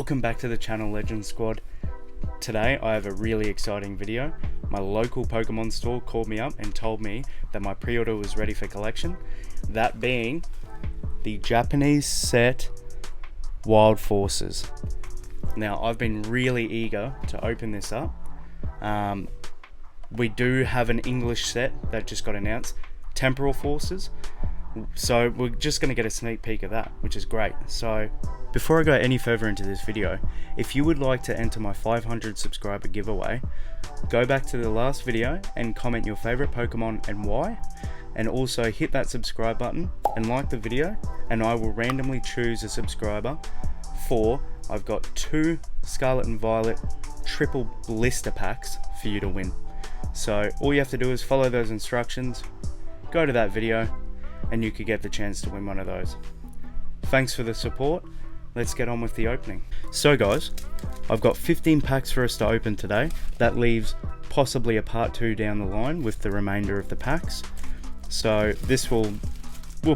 Welcome back to the channel, Legend Squad. Today I have a really exciting video. My local Pokemon store called me up and told me that my pre-order was ready for collection. That being the Japanese set Wild Forces. Now I've been really eager to open this up. We do have an English set that just got announced, Temporal Forces. So we're just going to get a sneak peek of that, which is great. So before I go any further into this video, if you would like to enter my 500 subscriber giveaway, go back to the last video and comment your favorite Pokemon and why, and also hit that subscribe button and like the video, and I will randomly choose a subscriber for, I've got 2 Scarlet and Violet triple blister packs for you to win. So all you have to do is follow those instructions, go to that video, and you could get the chance to win one of those. Thanks for the support. Let's get on with the opening. So guys, I've got 15 packs for us to open today. That leaves possibly a part 2 down the line with the remainder of the packs. So this we'll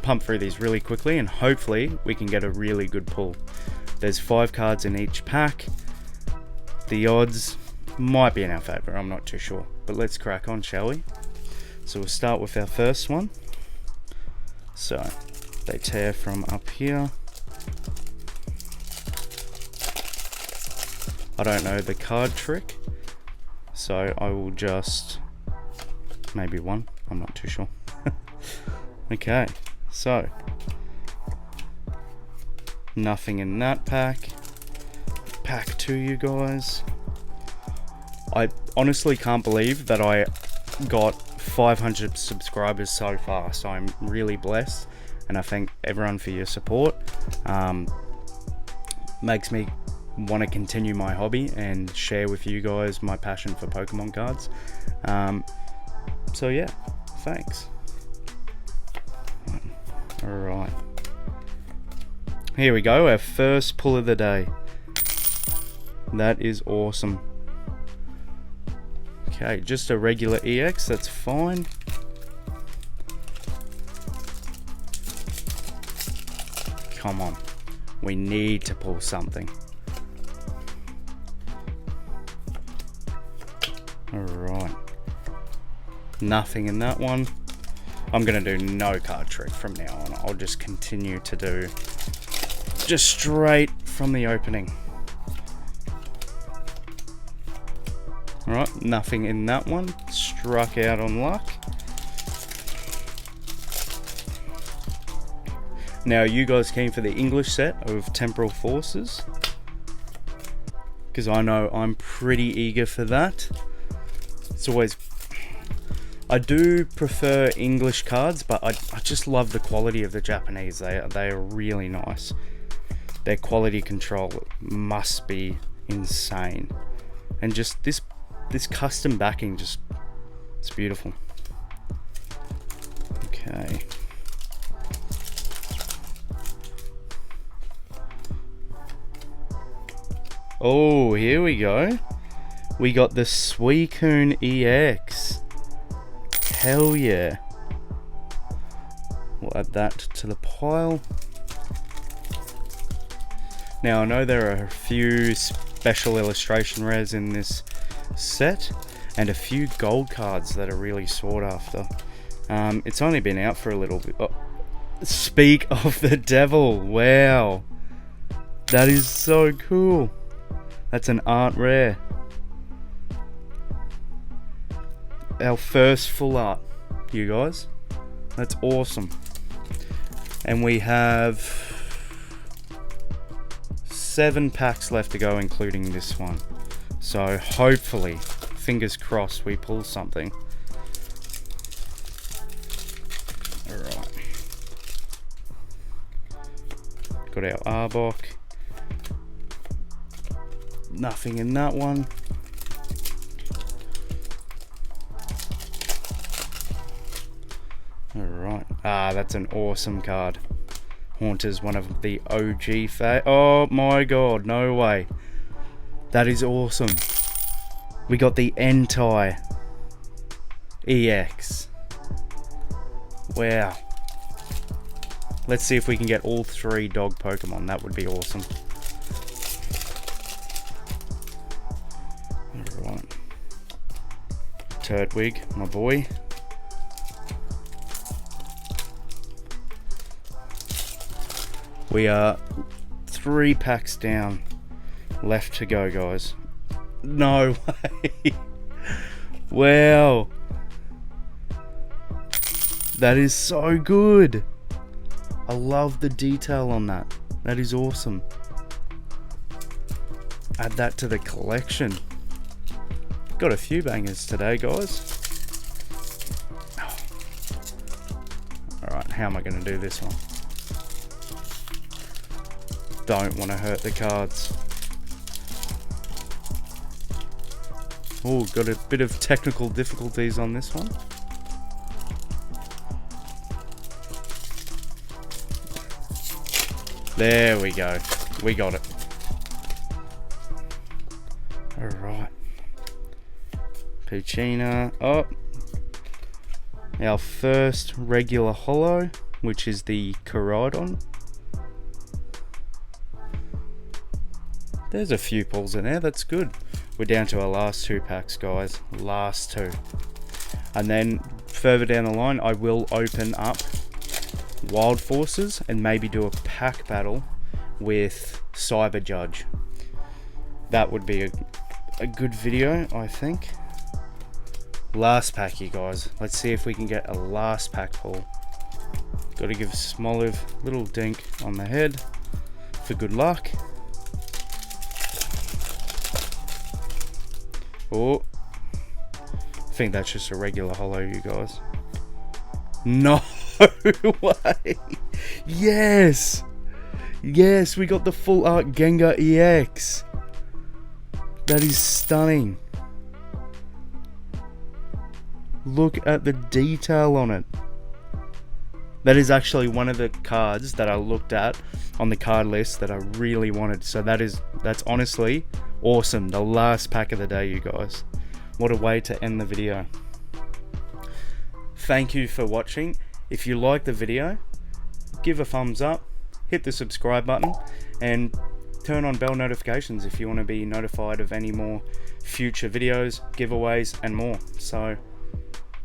pump through these really quickly and hopefully we can get a really good pull. There's 5 cards in each pack. The odds might be in our favor, I'm not too sure. But let's crack on, shall we? So we'll start with our first one. So they tear from up here. I don't know the card trick, so I will just maybe one, I'm not too sure. Okay, so nothing in that pack. Pack 2, you guys. I honestly can't believe that I got 500 subscribers so far, so I'm really blessed, and I thank everyone for your support. Makes me want to continue my hobby and share with you guys my passion for Pokemon cards. So yeah, thanks. Alright, here we go, our first pull of the day. That is awesome. Okay, just a regular EX, that's fine. Come on, we need to pull something. Alright, nothing in that one. I'm gonna do no card trick from now on. I'll just continue to do just straight from the opening. Alright, nothing in that one. Struck out on luck. Now, you guys keen for the English set of Temporal Forces? Because I know I'm pretty eager for that. It's always... I do prefer English cards, but I just love the quality of the Japanese. They are really nice. Their quality control must be insane. And just this custom backing, just, it's beautiful. Okay. Oh, here we go. We got the Suicune EX. Hell yeah. We'll add that to the pile. Now I know there are a few special illustration rares in this set and a few gold cards that are really sought after. It's only been out for a little bit. Oh, speak of the devil, wow, that is so cool. That's an art rare. Our first full art, you guys. That's awesome. And we have 7 packs left to go, including this one. So hopefully, fingers crossed, we pull something. Alright. Got our Arbok. Nothing in that one. Alright. Ah, that's an awesome card. Haunter's one of the OG oh my god, no way. That is awesome. We got the Entei EX. Wow. Let's see if we can get all 3 dog Pokemon. That would be awesome. Turtwig, my boy. We are 3 packs down. Left to go, guys. No way. Wow. That is so good. I love the detail on that. That is awesome. Add that to the collection. Got a few bangers today, guys. Alright, how am I going to do this one? Don't want to hurt the cards. Oh, got a bit of technical difficulties on this one. There we go. We got it. Alright. Poochyena. Oh. Our first regular holo, which is the Koraidon. There's a few pulls in there, that's good. We're down to our last 2 packs, guys. Last 2. And then further down the line, I will open up Wild Forces and maybe do a pack battle with Cyber Judge. That would be a good video, I think. Last pack, you guys. Let's see if we can get a last pack pull. Got to give Smoliv a little dink on the head for good luck. Oh, I think that's just a regular holo, you guys. No way. Yes. Yes, we got the full art Gengar EX. That is stunning. Look at the detail on it. That is actually one of the cards that I looked at on the card list that I really wanted. So that's honestly awesome. The last pack of the day, you guys. What a way to end the video. Thank you for watching. If you liked the video, give a thumbs up, hit the subscribe button, and turn on bell notifications if you want to be notified of any more future videos, giveaways, and more. So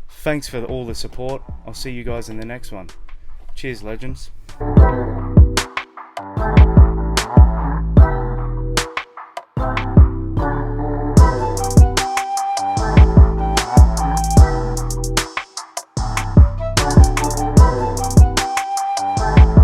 thanks for all the support. I'll see you guys in the next one. Cheers, legends.